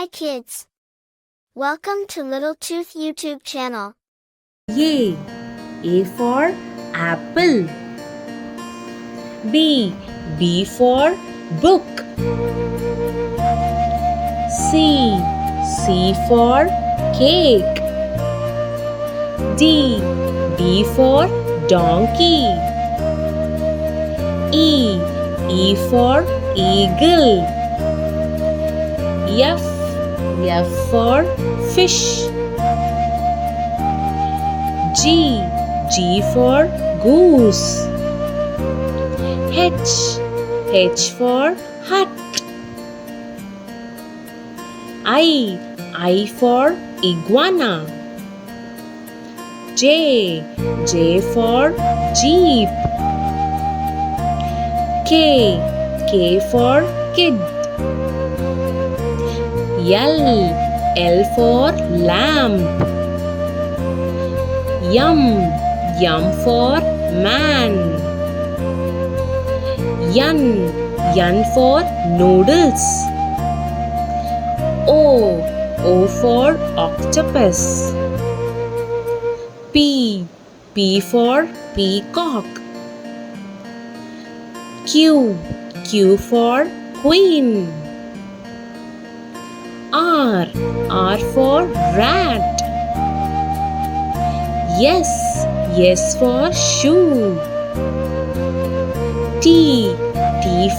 Hi kids! Welcome to Little Tooth YouTube channel. A. A for apple. B. B for book. C. C for cake. D. D for donkey. E. E for eagle. F. F for fish. G. G for goose. H. H for hat. I for iguana. J. J for jeep. K. K for kid. L. L for lamp. M for man. N for noodles. O for octopus. P for peacock. Q for queen. R for rat. S for shoe. T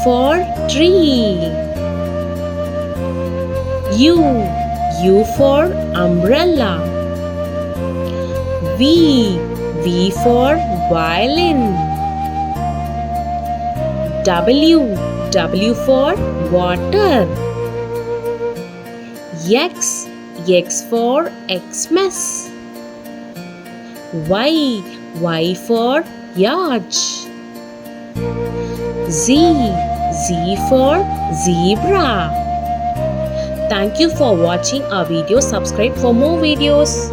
for tree. U for umbrella. V for violin. W for water. X for Xmas. Y for yacht. Z for zebra. Thank you for watching our video. Subscribe for more videos.